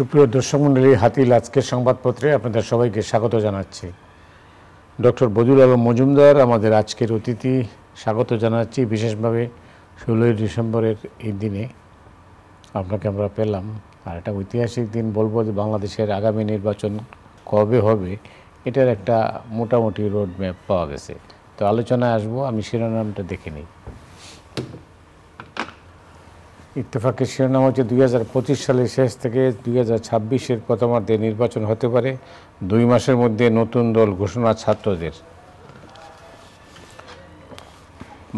সুপ্রিয় দর্শক মণ্ডলী, হাতিল আজকের সংবাদপত্রে আপনাদের সবাইকে স্বাগত জানাচ্ছি। ডক্টর বদিউল আলম মজুমদার আমাদের আজকের অতিথি। স্বাগত জানাচ্ছি বিশেষভাবে 16ই ডিসেম্বরের এই দিনে আপনাকে আমরা পেলাম। আর একটা ঐতিহাসিক দিন বলবো যে বাংলাদেশের আগামী নির্বাচন কবে হবে এটার একটা মোটামুটি রোড ম্যাপ পাওয়া গেছে। তো আলোচনায় আসবো, আমি শিরোনামটা দেখে নিই। ইত্তেফাকের শিরোনাম হচ্ছে 2025 সালের শেষ থেকে 2026-এর প্রথমার্ধে নির্বাচন হতে পারে, 2 মাসের মধ্যে নতুন দল ঘোষণা ছাত্রদের।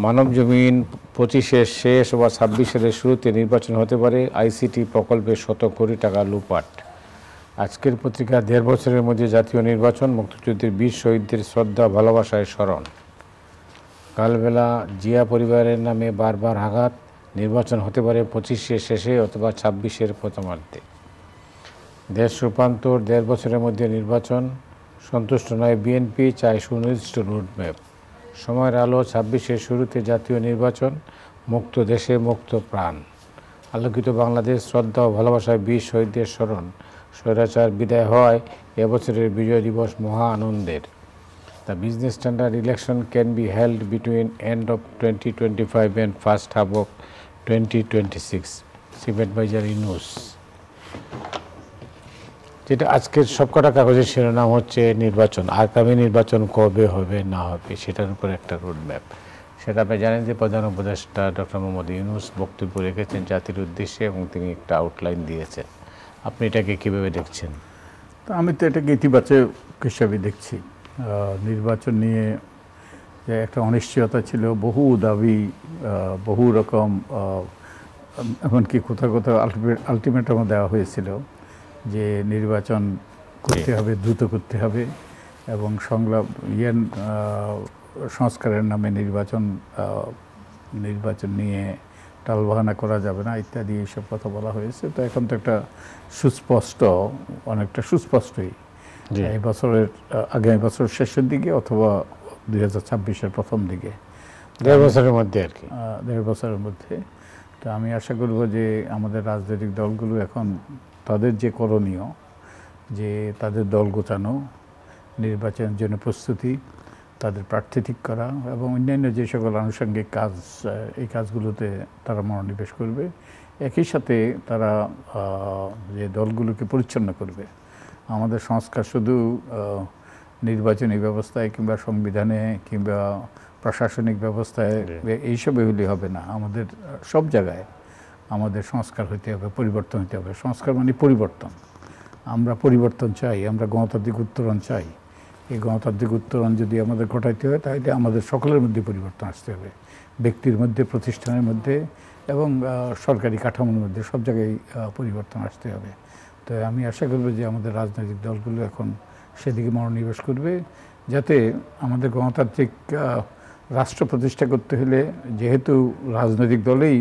মানবজমিন 25-এর শেষ বা 26 সালের শুরুতে নির্বাচন হতে পারে, আইসিটি প্রকল্পে শত কোটি টাকা লুপাট। আজকের পত্রিকা 1.5 বছরের মধ্যে জাতীয় নির্বাচন, মুক্তিযুদ্ধের বীর শহীদদের শ্রদ্ধা ভালোবাসায় স্মরণ। কালবেলা জিয়া পরিবারের নামে বারবার আঘাত, নির্বাচন হতে পারে 25-এর শেষে অথবা 26-এর প্রথমার্ধে। দেশ রূপান্তর, 1.5 বছরের মধ্যে নির্বাচন, সন্তুষ্ট নয় বিএনপি, চায় সুনির্দিষ্ট রোডম্যাপ। সময়ের আলো, 26-এর শুরুতে জাতীয় নির্বাচন, মুক্ত দেশে মুক্ত প্রাণ। আলোকিত বাংলাদেশ, শ্রদ্ধা ও ভালোবাসায় বীর শহীদদের স্মরণ। স্বৈরাচার বিদায় হয়, এবছরের বিজয় দিবস মহা আনন্দের। The business standard election can be held between end of 2025 and first half of 2026. Civet Bajar News. যেটা আজকের সবকটা কাগজের শিরোনাম হচ্ছে নির্বাচন, আগামী নির্বাচন কবে হবে না হবে সেটার উপর একটা রোডম্যাপ। সেটা আপনি জানেন যে প্রধান উপদেষ্টা ডক্টর মোহাম্মদ ইউনূস বক্তব্য রেখেছেন জাতির উদ্দেশ্যে এবং তিনি একটা আউটলাইন দিয়েছেন। আপনি এটাকে কীভাবে দেখছেন? তো আমি তো এটাকে ইতিবাচক হিসাবে দেখছি। নির্বাচন নিয়ে যে একটা অনিশ্চয়তা ছিল, বহু দাবি, বহু রকম, এমনকি কোথাও কোথাও আলটিমেটামও দেওয়া হয়েছিল যে নির্বাচন করতে হবে, দ্রুত করতে হবে এবং সংস্কারের নামে নির্বাচন নিয়ে টালবাহানা করা যাবে না ইত্যাদি এইসব কথা বলা হয়েছে। তো এখন তো একটা অনেকটা সুস্পষ্টই এই বছরের আগামী বছর শেষের দিকে অথবা 2026-এর প্রথম দিকে, 1.5 বছরের মধ্যে আর কি, 1.5 বছরের মধ্যে। তো আমি আশা করব যে আমাদের রাজনৈতিক দলগুলো এখন তাদের যে করণীয়, যে তাদের দল গোছানো, নির্বাচনের জন্য প্রস্তুতি, তাদের প্রার্থী ঠিক করা এবং অন্যান্য যে সকল আনুষঙ্গিক কাজ, এই কাজগুলোতে তারা মনোনিবেশ করবে। একই সাথে তারা যে দলগুলোকে পরিচ্ছন্ন করবে। আমাদের সংস্কার শুধু নির্বাচনী ব্যবস্থায় কিংবা সংবিধানে কিংবা প্রশাসনিক ব্যবস্থায় এইসবে হলে হবে না। আমাদের সব জায়গায় আমাদের সংস্কার হইতে হবে, পরিবর্তন হতে হবে। সংস্কার মানে পরিবর্তন। আমরা পরিবর্তন চাই, আমরা গণতান্ত্রিক উত্তরণ চাই। এই গণতান্ত্রিক উত্তরণ যদি আমাদের ঘটাইতে হয় তাহলে আমাদের সকলের মধ্যে পরিবর্তন আসতে হবে, ব্যক্তির মধ্যে, প্রতিষ্ঠানের মধ্যে এবং সরকারি কাঠামোর মধ্যে, সব জায়গায় পরিবর্তন আসতে হবে। তো আমি আশা করব যে আমাদের রাজনৈতিক দলগুলো এখন সেদিকে মনোনিবেশ করবে, যাতে আমাদের গণতান্ত্রিক রাষ্ট্র প্রতিষ্ঠা করতে হলে, যেহেতু রাজনৈতিক দলেই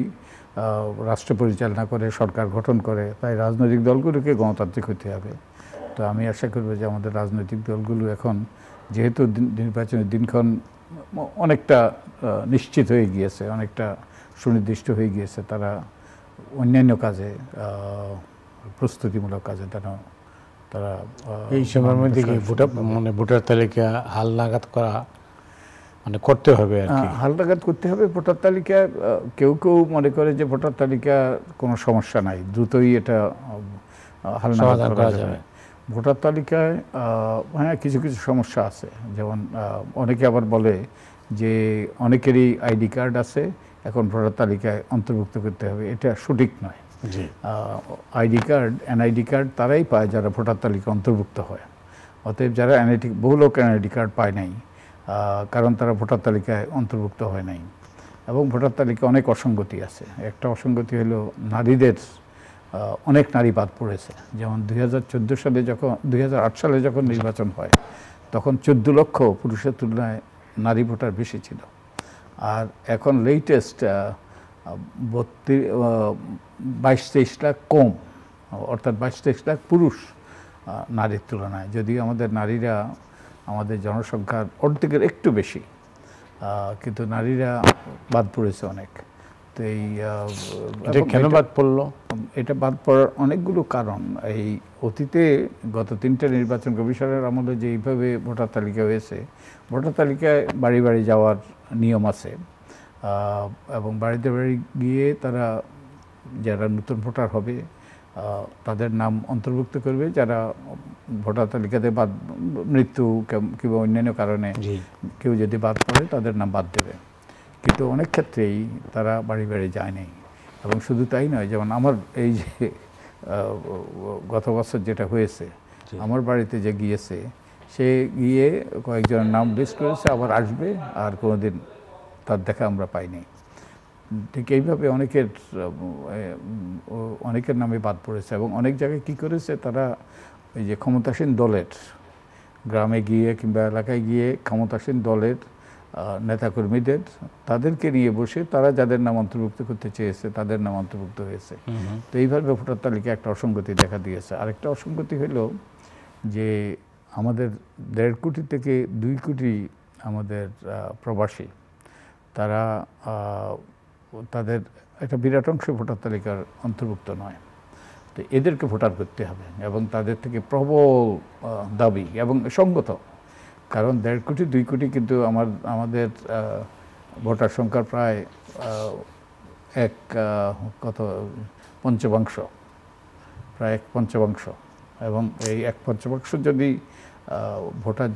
রাষ্ট্র পরিচালনা করে, সরকার গঠন করে, তাই রাজনৈতিক দলগুলোকে গণতান্ত্রিক হতে হবে। তো আমি আশা করব যে আমাদের রাজনৈতিক দলগুলো এখন, যেহেতু নির্বাচনের দিনক্ষণ অনেকটা নিশ্চিত হয়ে গিয়েছে, অনেকটা সুনির্দিষ্ট হয়ে গিয়েছে, তারা অন্যান্য কাজে, প্রস্তুতিমূলক কাজে তারা এই সময়ের মধ্যে কি ভোটার তালিকা হালনাগাদ করা করতে হবে আর কি, হালনাগাদ করতে হবে। ভোটার তালিকা কেউ কেউ মনে করে যে ভোটার তালিকা কোনো সমস্যা নাই, দ্রুতই এটা হালনাগাদ করা যাবে। ভোটার তালিকায় হ্যাঁ কিছু কিছু সমস্যা আছে, যেমন অনেকে আবার বলে যে অনেকেরই আইডি কার্ড আছে, এখন ভোটার তালিকায় অন্তর্ভুক্ত করতে হবে। এটা সঠিক নয়। আইডি কার্ড, এনআইডি কার্ড তারাই পায় যারা ভোটার তালিকা অন্তর্ভুক্ত হয়। অতএব যারা বহু লোক এনআইডি কার্ড পায় নাই, কারণ তারা ভোটার তালিকায় অন্তর্ভুক্ত হয় নাই। এবং ভোটার তালিকায় অনেক অসঙ্গতি আছে। একটা অসঙ্গতি হলো নারীদের, অনেক নারী বাদ পড়েছে। যেমন 2008 সালে যখন নির্বাচন হয় তখন 14 লক্ষ পুরুষের তুলনায় নারী ভোটার বেশি ছিল। আর এখন লেটেস্ট 22-23 লাখ কম, অর্থাৎ 22-23 লাখ পুরুষ নারীর তুলনায়। যদিও আমাদের নারীরা আমাদের জনসংখ্যার অর্ধেকের একটু বেশি, কিন্তু নারীরা বাদ পড়েছে অনেক। তো এই এটা কেন বাদ পড়লো? এটা বাদ পড়ার অনেকগুলো কারণ। এই অতীতে গত 3টে নির্বাচন কমিশনের আমলে যে এইভাবে ভোটার তালিকা হয়েছে, ভোটার তালিকায় বাড়ি বাড়ি যাওয়ার নিয়ম আছে এবং বাড়িতে বাড়ি গিয়ে তারা যারা নতুন ভোটার হবে তাদের নাম অন্তর্ভুক্ত করবে, যারা ভোটার তালিকাতে বাদ মৃত্যু কিংবা অন্যান্য কারণে কেউ যদি বাদ পড়ে তাদের নাম বাদ দেবে। কিন্তু অনেক ক্ষেত্রেই তারা বাড়ি বাড়ি যায় নাই। এবং শুধু তাই নয়, যেমন আমার এই যে গত বছর যেটা হয়েছে, আমার বাড়িতে যে গিয়েছে সে গিয়ে কয়েকজনের নাম লিস্ট করেছে, আবার আসবে, আর কোনোদিন তার দেখা আমরা পাইনি। ঠিক এইভাবে অনেকের নামে বাদ পড়েছে। এবং অনেক জায়গায় কী করেছে তারা, এই যে ক্ষমতাসীন দলের গ্রামে গিয়ে কিংবা এলাকায় গিয়ে ক্ষমতাসীন দলের নেতাকর্মীদের তাদেরকে নিয়ে বসে তারা যাদের নাম অন্তর্ভুক্ত করতে চেয়েছে তাদের নাম অন্তর্ভুক্ত হয়েছে। তো এইভাবে ভোটার তালিকায় একটা অসঙ্গতি দেখা দিয়েছে। আরেকটা অসঙ্গতি হলো যে আমাদের 1.5 কোটি থেকে 2 কোটি আমাদের প্রবাসী, তারা তাদের একটা বিরাট অংশ ভোটার তালিকার অন্তর্ভুক্ত নয়। তো এদেরকে ভোটার করতে হবে এবং তাদের থেকে প্রবল দাবি এবং সঙ্গত। কারণ 1.5 কোটি 2 কোটি কিন্তু আমাদের ভোটার সংখ্যার প্রায় প্রায় 1/5 এবং এই 1/5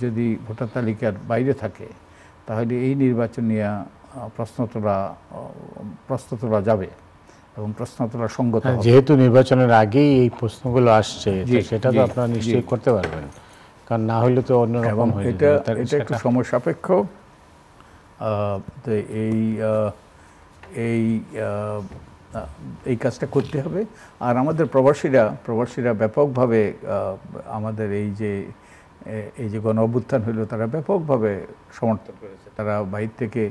যদি ভোটার তালিকার বাইরে থাকে তাহলে এই নির্বাচন নিয়ে প্রশ্ন তোলা যাবে এবং প্রশ্ন তোলা সঙ্গত হবে। যেহেতু নির্বাচনের আগেই এই প্রশ্নগুলো আসছে, সেটা তো আপনারা নিশ্চয়ই করতে পারবেন, কারণ না হলে তো অন্যরকম হয়ে যাবে। এটা একটু সময় সাপেক্ষ। তো এই কাজটা করতে হবে। আর আমাদের প্রবাসীরা ব্যাপকভাবে আমাদের এই যে গণ অভ্যুত্থান হলো, তারা ব্যাপকভাবে সমর্থন করেছে। তারা বাইরে থেকে,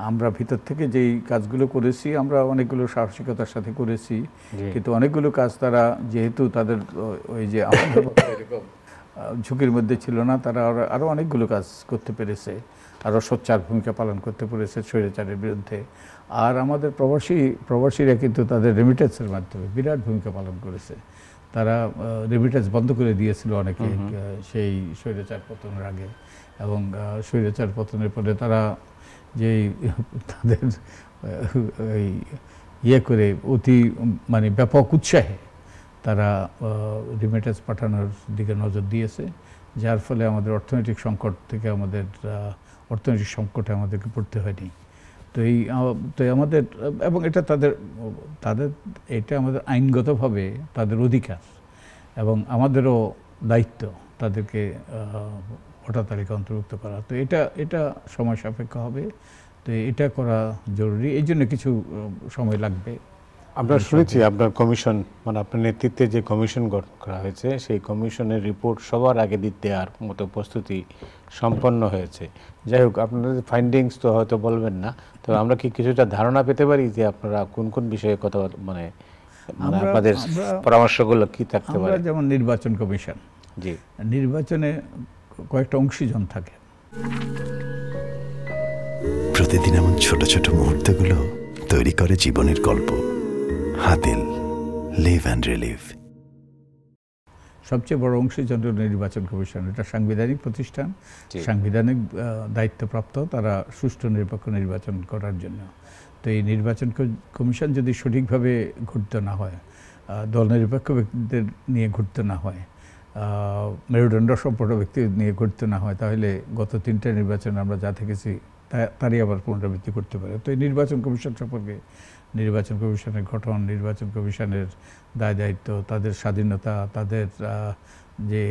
আমরা ভিতর থেকে যেই কাজগুলো করেছি আমরা অনেকগুলো সাহসিকতার সাথে করেছি, কিন্তু অনেকগুলো কাজ তারা যেহেতু তাদের ওই যে আমাদের এরকম ঝুঁকির মধ্যে ছিল না, তারা আরও অনেকগুলো কাজ করতে পেরেছে, আরও সোচ্চার ভূমিকা পালন করতে পেরেছে স্বৈরাচারের বিরুদ্ধে। আর আমাদের প্রবাসীরা কিন্তু তাদের রেমিটেন্সের মাধ্যমে বিরাট ভূমিকা পালন করেছে। তারা রেমিটেন্স বন্ধ করে দিয়েছিল অনেকে সেই স্বৈরাচার পতনের আগে, এবং স্বৈরাচার পতনের পরে তারা যেই তাদের করে অতি ব্যাপক উৎসাহে তারা রেমিটেন্স পাঠানোর দিকে নজর দিয়েছে, যার ফলে আমাদের অর্থনৈতিক সংকটে আমাদেরকে পড়তে হয়নি। তো আমাদের, এবং এটা এটা আমাদের আইনগতভাবে তাদের অধিকার এবং আমাদেরও দায়িত্ব তাদেরকে ভোটার তালিকা অন্তর্ভুক্ত করা। তো এটা সময় সাপেক্ষ হবে। তো এটা করা জরুরি, এই জন্য কিছু সময় লাগবে। আমরা শুনেছি আপনার কমিশন, আপনার নেতৃত্বে যে কমিশন গঠন করা হয়েছে, সেই কমিশনের রিপোর্ট সবার আগে দিতে আর মতো প্রস্তুতি সম্পন্ন হয়েছে। যাই হোক, আপনাদের ফাইন্ডিংস তো হয়তো বলবেন না, তবে আমরা কি কিছুটা ধারণা পেতে পারি যে আপনারা কোন কোন বিষয়ে কথা আপনাদের পরামর্শগুলো কি থাকতে পারে? যেমন নির্বাচন কমিশন, নির্বাচনে কয়েকটা অংশীজন থাকে। প্রতিদিন এমন ছোট ছোট মুহূর্তগুলো তৈরি করে জীবনের গল্প। Hatil, live and relive. সবচেয়ে বড় অংশীজন নির্বাচন কমিশন। এটা সাংবিধানিক প্রতিষ্ঠান, সাংবিধানিক দায়িত্বপ্রাপ্ত, তারা সুষ্ঠু নিরপেক্ষ নির্বাচন করার জন্য। তো এই নির্বাচন কমিশন যদি সঠিকভাবে ঘটতে না হয়, দল নিরপেক্ষ ব্যক্তিদের নিয়ে ঘটতে না হয়, মেরুদণ্ড সম্পন্ন ব্যক্তি নিয়ে ঘটতে না হয়, তাহলে গত 3টে নির্বাচন আমরা যা দেখেছি তারই আবার পুনরাবৃত্তি করতে পারে। তো এই নির্বাচন কমিশন সম্পর্কে, নির্বাচন কমিশনের গঠন, নির্বাচন কমিশনের দায় দায়িত্ব, তাদের স্বাধীনতা, তাদের যে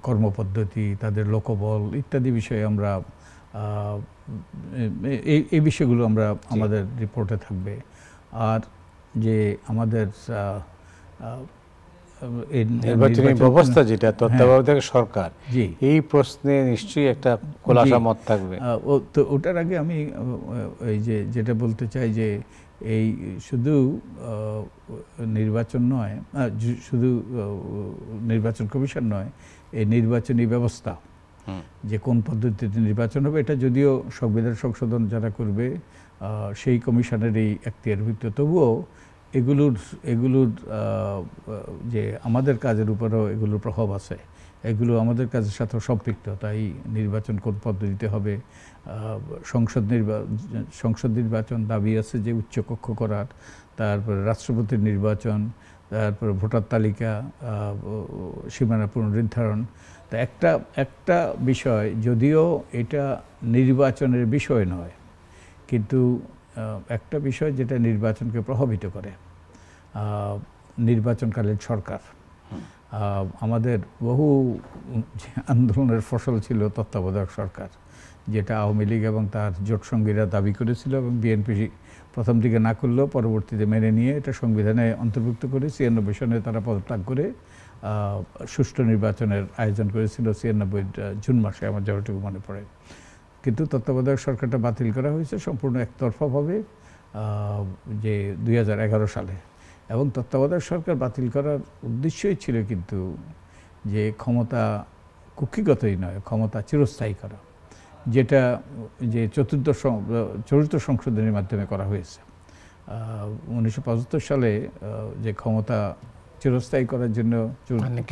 কর্মপদ্ধতি, তাদের লোকবল ইত্যাদি বিষয়ে আমরা এই বিষয়গুলো আমাদের রিপোর্টে থাকবে। আর যে আমাদের নির্বাচনী ব্যবস্থা যেটা তত্ত্বাবধায়ক সরকার, এই প্রশ্নে নিশ্চয়ই একটা খোলাসা মত থাকবে। তো ওটার আগে আমি যেটা বলতে চাই যে এই শুধু নির্বাচন নয়, শুধু নির্বাচন কমিশন নয়, এই নির্বাচনী ব্যবস্থা যে কোন পদ্ধতিতে নির্বাচন হবে, এটা যদিও সংবিধান সংশোধন যারা করবে সেই কমিশনেরই এখতিয়ারের ভিত্তিতে। তবুও এগুলোর যে আমাদের কাজের উপরেও এগুলোর প্রভাব আছে, এগুলো আমাদের কাজের সাথে সম্পৃক্ত। তাই নির্বাচন কোন পদ্ধতিতে হবে, সংসদ নির্বাচন দাবি আছে যে উচ্চকক্ষ করার, তারপরে রাষ্ট্রপতির নির্বাচন, তারপরে ভোটার তালিকা, সীমানা পুনর্নির্ধারণ। তা একটা বিষয়, যদিও এটা নির্বাচনের বিষয় নয়, কিন্তু একটা বিষয় যেটা নির্বাচনকে প্রভাবিত করে, নির্বাচনকালীন সরকার। আমাদের বহু আন্দোলনের ফসল ছিল তত্ত্বাবধায়ক সরকার, যেটা আওয়ামী লীগ এবং তার জোটসঙ্গীরা দাবি করেছিল এবং বিএনপি প্রথম দিকে না করলেও পরবর্তীতে মেনে নিয়ে এটা সংবিধানে অন্তর্ভুক্ত করে ৯৬ সনে তারা পদত্যাগ করে সুষ্ঠু নির্বাচনের আয়োজন করেছিল ৯৬ জুন মাসে, আমার যতটুকু মনে পড়ে। কিন্তু তত্ত্বাবধায়ক সরকারটা বাতিল করা হয়েছে সম্পূর্ণ একতরফাভাবে যে ২০১১ সালে। এবং তত্ত্বাবধায়ক সরকার বাতিল করার উদ্দেশ্যই ছিল কিন্তু যে ক্ষমতা কুক্ষিগতই নয়, ক্ষমতা চিরস্থায়ী করা, যেটা যে চতুর্থ সংশোধনীর মাধ্যমে করা হয়েছে। ১৯৭৫ সালে যে ক্ষমতা চিরস্থায়ী করার জন্য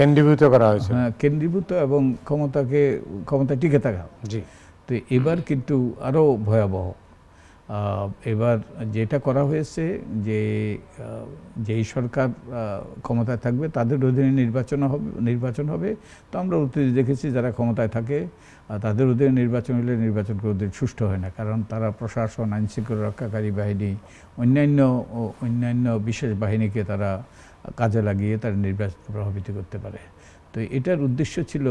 কেন্দ্রীভূত করা হয়েছে, কেন্দ্রীভূত এবং ক্ষমতা টিকে থাকা। জি। তো এবার কিন্তু আরও ভয়াবহ। এবার যেটা করা হয়েছে যে যেই সরকার ক্ষমতায় থাকবে তাদের অধীনে নির্বাচন হবে। তো আমরা অতীতে দেখেছি যারা ক্ষমতায় থাকে তাদের অধীনে নির্বাচন হলে নির্বাচন কোনোদিন সুষ্ঠু হয় না, কারণ তারা প্রশাসন, আইনশৃঙ্খলা রক্ষাকারী বাহিনী, অন্যান্য বিশেষ বাহিনীকে তারা কাজে লাগিয়ে তারা নির্বাচন প্রভাবিত করতে পারে। তো এটার উদ্দেশ্য ছিল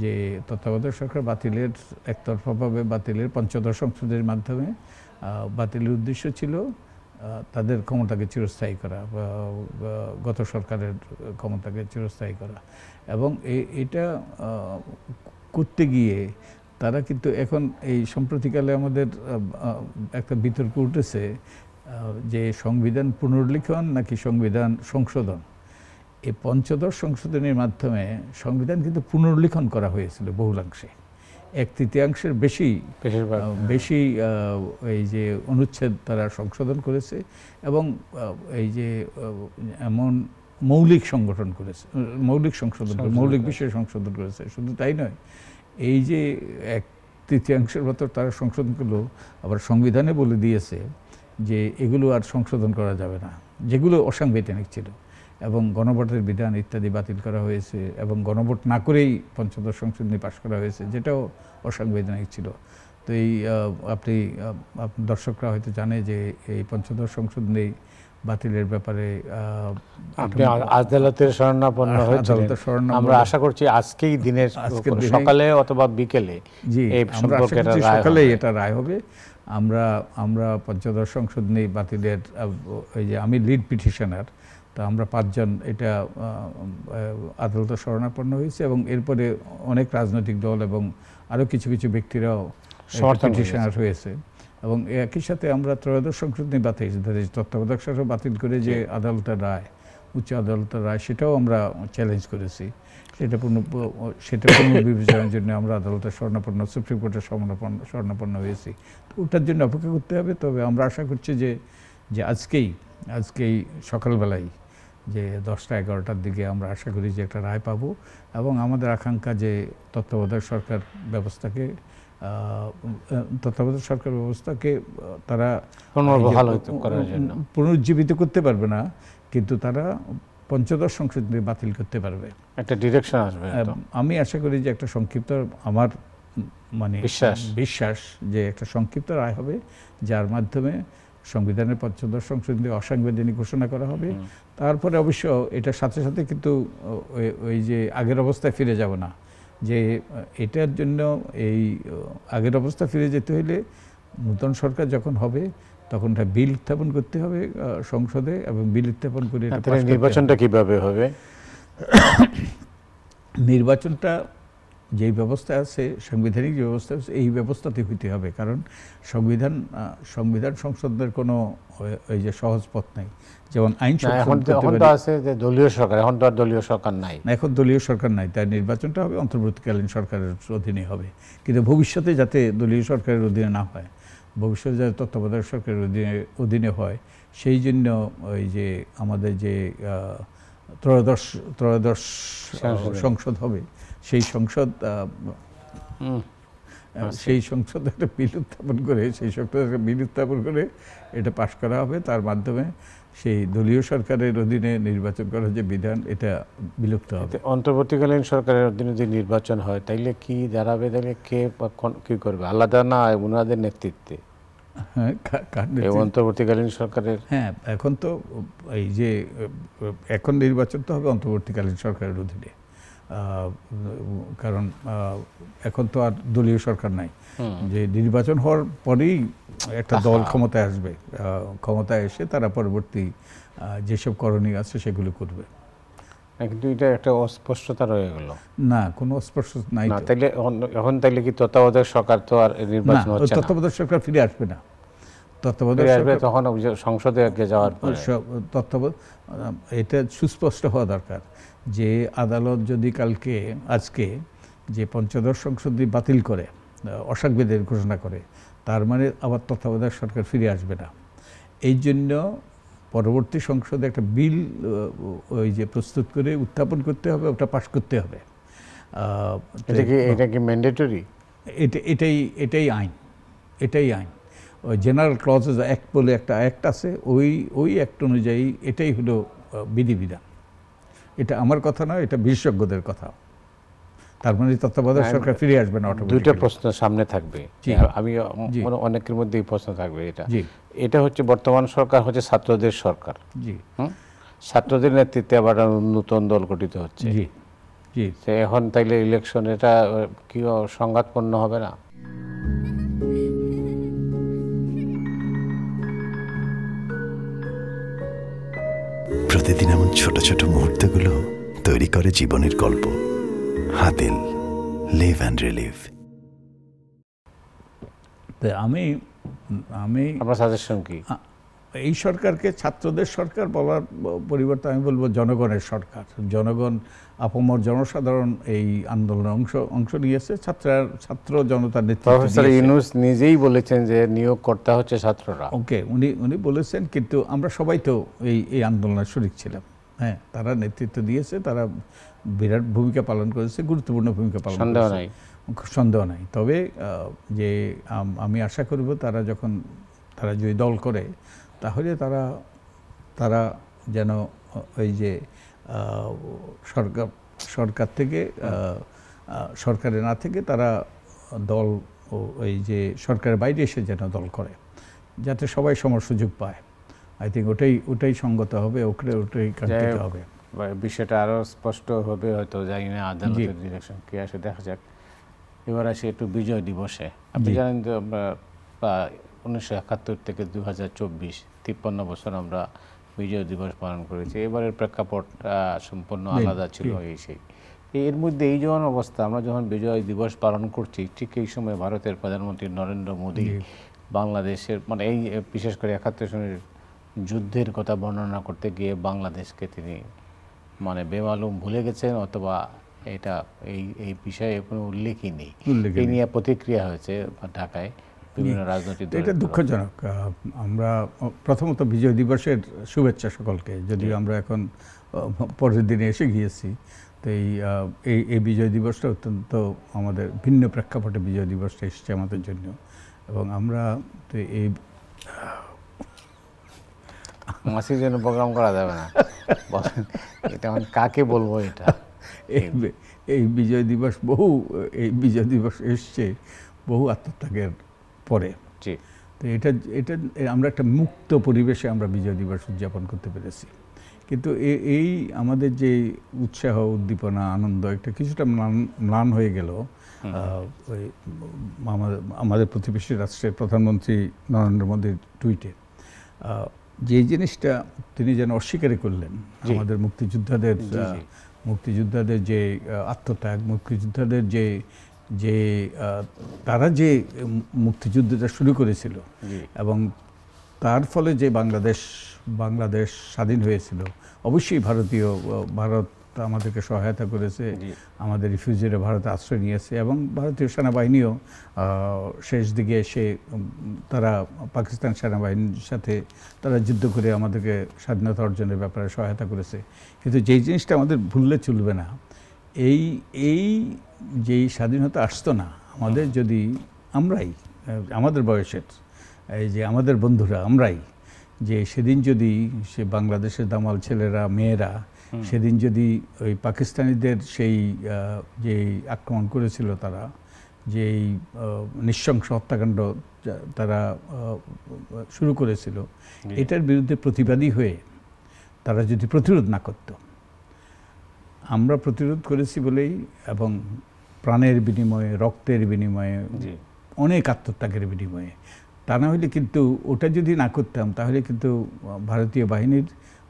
যে তত্ত্বাবধায়ক সরকার বাতিলের, একতরফাভাবে বাতিলের পঞ্চদশ সংশোধনের মাধ্যমে বাতিলের উদ্দেশ্য ছিল তাদের ক্ষমতাকে চিরস্থায়ী করা, গত সরকারের ক্ষমতাকে চিরস্থায়ী করা। এবং এটা করতে গিয়ে তারা কিন্তু এখন এই সম্প্রতিকালে আমাদের একটা বিতর্ক উঠেছে যে সংবিধান পুনর্লিখন নাকি সংবিধান সংশোধন। এই পঞ্চদশ সংশোধনের মাধ্যমে সংবিধান কিন্তু পুনর্লিখন করা হয়েছিল বহুলাংশে, 1/3 বেশি এই যে অনুচ্ছেদ তারা সংশোধন করেছে এবং এই যে এমন মৌলিক বিষয় সংশোধন করেছে। শুধু তাই নয়, এই যে 1/3 মতো তারা সংশোধন করলো, আবার সংবিধানে বলে দিয়েছে যে এগুলো আর সংশোধন করা যাবে না, যেগুলো অসাংবিধানিক ছিল, এবং গণভোটের বিধান ইত্যাদি বাতিল করা হয়েছে এবং গণভোট না করেই পঞ্চদশ সংশোধনী পাশ করা হয়েছে, যেটাও অসাংবিধানিক ছিল। তো এই দর্শকরা হয়তো জানে যে এই পঞ্চদশ সংশোধনী বাতিলের ব্যাপারে আপনি আদালতের শরণাপন্ন হয়েছেন। আমরা আশা করছি আজকেই দিনের সকালে অথবা বিকেলে সকালেই এটা রায় হবে। আমরা পঞ্চদশ সংশোধনী বাতিলের, ওই যে আমি লিড পিটিশনার, তা আমরা 5 জন এটা আদালতে শরণাপন্ন হয়েছে এবং এরপরে অনেক রাজনৈতিক দল এবং আরও কিছু ব্যক্তিরাও পিটিশনার হয়েছে। এবং একই সাথে আমরা ত্রয়োদশ সংশোধনী বাতিল, তত্ত্বাবধায়ক সরকার বাতিল করে যে আদালতের রায়, উচ্চ আদালতের রায়, সেটাও আমরা চ্যালেঞ্জ করেছি। সেটা পুনর্বিবেচনার জন্য আমরা আদালতের শরণাপন্ন, সুপ্রিম কোর্টের শরণাপন্ন হয়েছি। ওটার জন্য অপেক্ষা করতে হবে। তবে আমরা আশা করছি যে আজকেই সকালবেলায় যে 10টা-11টার দিকে আমরা আশা করি যে একটা রায় পাবো এবং আমাদের আকাঙ্ক্ষা যে তত্ত্বাবধায়ক সরকার ব্যবস্থাকে তারা পুনরুজ্জীবিত করতে পারবে না, কিন্তু তারা পঞ্চদশ সংশোধনী বাতিল করতে পারবে, একটা ডিরেকশন আসবে। আমি আশা করি যে একটা সংক্ষিপ্ত, আমার মানে বিশ্বাস যে একটা সংক্ষিপ্ত রায় হবে, যার মাধ্যমে সংবিধানের পঞ্চদশ সংশোধনী অসাংবিধানিক ঘোষণা করা হবে। তারপরে অবশ্য এটার সাথে সাথে কিন্তু ওই যে আগের অবস্থায় ফিরে যাব না, যে এটার জন্য এই আগের অবস্থা ফিরে যেতে হলে নতুন সরকার যখন হবে তখন একটা বিল উত্থাপন করতে হবে সংসদে, এবং বিল উত্থাপন করে নির্বাচনটা কিভাবে হবে? নির্বাচনটা যেই ব্যবস্থা আছে, সাংবিধানিক যে ব্যবস্থা আছে, এই ব্যবস্থাতে হইতে হবে, কারণ সংবিধান সংশোধনের কোনো ওই যে সহজ পথ নাই। যেমন আইন আছে যে দলীয় সরকার, এখন তো আর দলীয় সরকার নাই, এখন দলীয় সরকার নাই, তাই নির্বাচনটা হবে অন্তর্বর্তীকালীন সরকারের অধীনে হবে। কিন্তু ভবিষ্যতে যাতে দলীয় সরকারের অধীনে না হয়, ভবিষ্যতে যাতে তত্ত্বাবধায়ক সরকারের অধীনে হয়, সেই জন্য ওই যে আমাদের যে ত্রয়োদশ সংসদ হবে, সেই সংসদ একটা বিল উত্থাপন করে, এটা পাশ করা হবে। তার মাধ্যমে সেই দলীয় সরকারের অধীনে নির্বাচন করার যে বিধান, এটা বিলুপ্ত হবে। অন্তর্বর্তীকালীন সরকারের অধীনে যদি নির্বাচন হয় তাইলে কি দাঁড়াবে? তাহলে কে কি করবে? আলাদা না ওনাদের নেতৃত্বে? হ্যাঁ, অন্তর্বর্তীকালীন সরকারের, হ্যাঁ, এখন তো এই যে এখন নির্বাচন তো হবে অন্তর্বর্তীকালীন সরকারের অধীনে, কারণ এখন তো আর দলীয় সরকার নাই। যে নির্বাচন হওয়ার পরেই একটা দল ক্ষমতায় আসবে, ক্ষমতায় এসে তারা পরবর্তী যেসব করণীয় আছে সেগুলো করবে। কিন্তু এটা একটা অস্পষ্টতা রয়ে গেল। না, কোনো অস্পষ্টতা নাই। তাইলে এখন তাইলে কি তত্ত্বাবধায়ক সরকার তো আর নির্বাচন হচ্ছে না? তত্ত্বাবধায়ক সরকার ফিরে আসবে না। তত্ত্বাবধায়ক সরকার তখন সংসদে যাওয়ার পরে এটা সুস্পষ্ট হওয়া দরকার যে আদালত যদি আজকে যে পঞ্চদশ সংসদ বাতিল করে, অসাংবিধানিক ঘোষণা করে, তার মানে আবার তত্ত্বাবধায়ক সরকার ফিরে আসবে না। এই জন্য পরবর্তী সংসদে একটা বিল ওই যে প্রস্তুত করে উত্থাপন করতে হবে, ওটা পাশ করতে হবে। এটা কি ম্যান্ডেটরি? এটাই আইন। ওই জেনারেল ক্লজেস অ্যাক্ট বলে একটা অ্যাক্ট আছে, ওই অ্যাক্ট অনুযায়ী এটাই হলো বিধিবিধান। এটা আমার কথা নয়, এটা বিশেষজ্ঞদের কথা। তার মানে তত্ত্বাবধায়ক সরকার ফিরে আসবে না। দুইটা প্রশ্ন সামনে থাকবে, আমি অনেকের মধ্যে এই প্রশ্ন থাকবে। এটা হচ্ছে বর্তমান সরকার হচ্ছে ছাত্রদের সরকার, ছাত্রদের নেতৃত্বে আবার নতুন দল গঠিত হচ্ছে। এখন তাইলে ইলেকশন এটা কি সংঘাতপূর্ণ হবে না? প্রতিদিন এমন ছোট ছোট মুহূর্তগুলো তৈরি করে জীবনের গল্প। Hatil, live and relive. আমার সাজেশন কি, এই সরকারকে ছাত্রদের সরকার বলার পরিবর্তে আমি বলবো জনগণের সরকার। জনগণ, আপামর জনসাধারণ এই আন্দোলনে অংশ নিয়েছে, ছাত্র জনতার নেতৃত্বে। প্রফেসর ইউনূস নিজেই বলেছেন যে নিয়োগকর্তা হচ্ছে ছাত্ররা। ওকে, উনি বলেছেন, কিন্তু আমরা সবাই তো এই আন্দোলনের শরিক ছিলাম। হ্যাঁ, তারা নেতৃত্ব দিয়েছে, তারা বিরাট ভূমিকা পালন করেছে, গুরুত্বপূর্ণ ভূমিকা পালন করেছে, সন্দেহ নাই। তবে যে আমি আশা করব তারা যদি দল করে, তাহলে তারা যেন ওই যে সরকার থেকে সরকারে না থেকে তারা দল ওই যে সরকারের বাইরে এসে যেন দল করে, যাতে সবাই সমান সুযোগ পায়। আই থিঙ্ক ওটাই সঙ্গত হবে, ওটাই কাঙ্ক্ষিত হবে। বিষয়টা আরও স্পষ্ট হবে হয়তো, জানি না আদালতের ডিরেকশন কি আসে, দেখা যাক। এবার আসে একটু বিজয় দিবসে। আপনি জানেন যে আমরা 1971 থেকে 2024 53 বছর আমরা বিজয় দিবস পালন করেছি। এবারের প্রেক্ষাপট সম্পূর্ণ আলাদা ছিল। এর মধ্যে এই যখন অবস্থা, আমরা যখন বিজয় দিবস পালন করছি, ঠিক এই সময় ভারতের প্রধানমন্ত্রী নরেন্দ্র মোদী বাংলাদেশের মানে এই বিশেষ করে 71 সনের যুদ্ধের কথা বর্ণনা করতে গিয়ে বাংলাদেশকে তিনি মানে বেমালুম ভুলে গেছেন, অথবা এটা এই বিষয়ে কোনো উল্লেখই নেই। এই নিয়ে প্রতিক্রিয়া হয়েছে ঢাকায় বিভিন্ন রাজনৈতিক দল। এটা দুঃখজনক। আমরা প্রথমত বিজয় দিবসের শুভেচ্ছা সকলকে, যদিও আমরা এখন পরের দিনে এসে গিয়েছি। তো এই বিজয় দিবসটা অত্যন্ত আমাদের ভিন্ন প্রেক্ষাপটে বিজয় দিবসটা এসেছে আমাদের জন্য। এবং আমরা তো এই মাসির জন্য প্রোগ্রাম করা যাবে না, এটা কাকে বলবো? এটা এই বিজয় দিবস এসছে বহু আত্মত্যাগের পরে। তো এটা আমরা একটা মুক্ত পরিবেশে আমরা বিজয় দিবস উদযাপন করতে পেরেছি। কিন্তু এই আমাদের যে উৎসাহ, উদ্দীপনা, আনন্দ একটা কিছুটা ম্লান হয়ে গেল আমাদের প্রতিবেশী রাষ্ট্রের প্রধানমন্ত্রী নরেন্দ্র মোদীর টুইটে। যে জিনিসটা তিনি যেন অস্বীকারই করলেন, আমাদের মুক্তিযোদ্ধাদের যে আত্মত্যাগ, মুক্তিযোদ্ধাদের যে তারা যে মুক্তিযুদ্ধটা শুরু করেছিল এবং তার ফলে যে বাংলাদেশ স্বাধীন হয়েছিল। অবশ্যই ভারত আমাদেরকে সহায়তা করেছে, আমাদের রিফিউজিরা ভারতে আশ্রয় নিয়েছে, এবং ভারতীয় সেনাবাহিনীও শেষ দিকে এসে তারা পাকিস্তান সেনাবাহিনীর সাথে তারা যুদ্ধ করে আমাদেরকে স্বাধীনতা অর্জনের ব্যাপারে সহায়তা করেছে। কিন্তু যেই জিনিসটা আমাদের ভুললে চলবে না, এই যেই স্বাধীনতা আসতো না আমাদের যদি আমরাই আমাদের বয়সের এই যে আমাদের বন্ধুরা আমরাই যে সেদিন যদি সে বাংলাদেশের দামাল ছেলেরা মেয়েরা সেদিন যদি ওই পাকিস্তানিদের সেই যেই আক্রমণ করেছিল তারা যেই নৃশংস হত্যাকাণ্ড তারা শুরু করেছিল, এটার বিরুদ্ধে প্রতিবাদী হয়ে তারা যদি প্রতিরোধ না করত, আমরা প্রতিরোধ করেছি বলেই, এবং প্রাণের বিনিময়ে, রক্তের বিনিময়ে, অনেক আত্মত্যাগের বিনিময়ে, তা না হলে কিন্তু ওটা যদি না করতাম তাহলে কিন্তু ভারতীয় বাহিনীর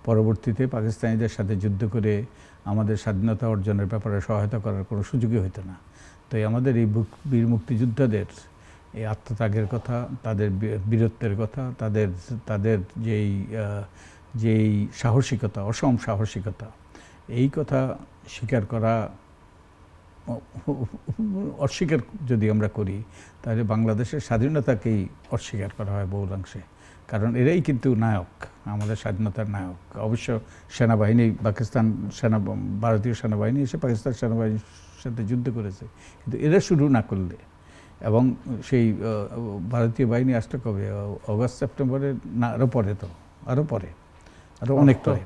পরবর্তীতে পাকিস্তানিদের সাথে যুদ্ধ করে আমাদের স্বাধীনতা অর্জনের ব্যাপারে সহায়তা করার কোনো সুযোগই হতো না। তাই আমাদের এই বীর মুক্তিযোদ্ধাদের এই আত্মত্যাগের কথা, তাদের বীরত্বের কথা, তাদের যেই সাহসিকতা, অসম সাহসিকতা, এই কথা স্বীকার করা, অস্বীকার যদি আমরা করি তাহলে বাংলাদেশের স্বাধীনতাকেই অস্বীকার করা হয় বহুলাংশে। কারণ এরাই কিন্তু নায়ক, আমাদের স্বাধীনতার নায়ক। অবশ্য সেনাবাহিনী ভারতীয় সেনাবাহিনী এসে পাকিস্তান সেনাবাহিনীর সাথে যুদ্ধ করেছে, কিন্তু এরা শুরু না করলে, এবং সেই ভারতীয় বাহিনী আসতে কবে, অগাস্ট সেপ্টেম্বরে না আরও পরে অনেক পরে,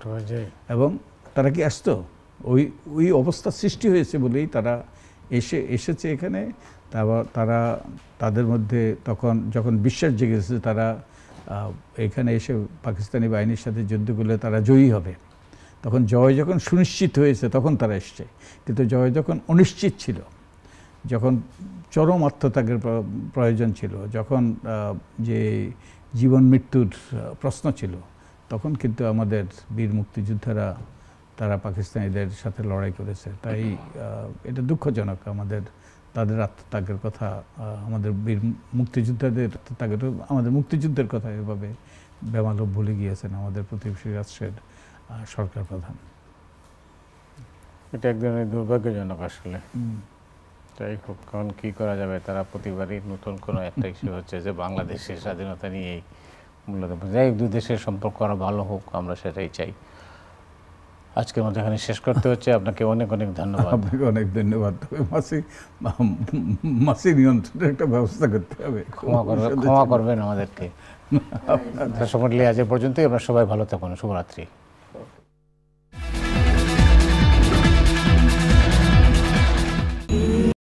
এবং তারা কি আসতো ওই অবস্থা সৃষ্টি হয়েছে বলেই তারা এসেছে এখানে। তারা তাদের মধ্যে তখন যখন বিশ্বাস জেগেছে তারা এখানে এসে পাকিস্তানি বাহিনীর সাথে যুদ্ধ করলে তারা জয়ী হবে, তখন জয় যখন সুনিশ্চিত হয়েছে তখন তারা এসছে। কিন্তু জয় যখন অনিশ্চিত ছিল, যখন চরম আত্মত্যাগের প্রয়োজন ছিল, যখন যে জীবন মৃত্যুর প্রশ্ন ছিল, তখন কিন্তু আমাদের বীর মুক্তিযোদ্ধারা তারা পাকিস্তানিদের সাথে লড়াই করেছে। তাই এটা দুঃখজনক তাদের আত্মত্যাগের কথা, আমাদের বীর মুক্তিযোদ্ধাদের আত্মত্যাগের, আমাদের মুক্তিযুদ্ধের কথা এভাবে বেমালুম ভুলে গিয়েছেন আমাদের প্রতিবেশী রাষ্ট্রের সরকার প্রধান। এটা এক ধরনের দুর্ভাগ্যজনক আসলে। তাই হোক, কারণ কী করা যাবে, তারা প্রতিবারই নতুন কোনো একটা ইস্যু হচ্ছে যে বাংলাদেশের স্বাধীনতা নিয়েই মূলত। যাই হোক, দুই দেশের সম্পর্ক আরও ভালো হোক, আমরা সেটাই চাই। আজকের মতো এখানে শেষ করতে হচ্ছে। আপনাকে অনেক অনেক ধন্যবাদ। আপনাকে অনেক ধন্যবাদ। তবে মাসি নিয়ন্ত্রণের একটা ব্যবস্থা করতে হবে। ক্ষমা করবেন আমাদেরকে। দর্শক মণ্ডলী, আজ পর্যন্তই। আপনারা সবাই ভালো থাকুন। শুভরাত্রি।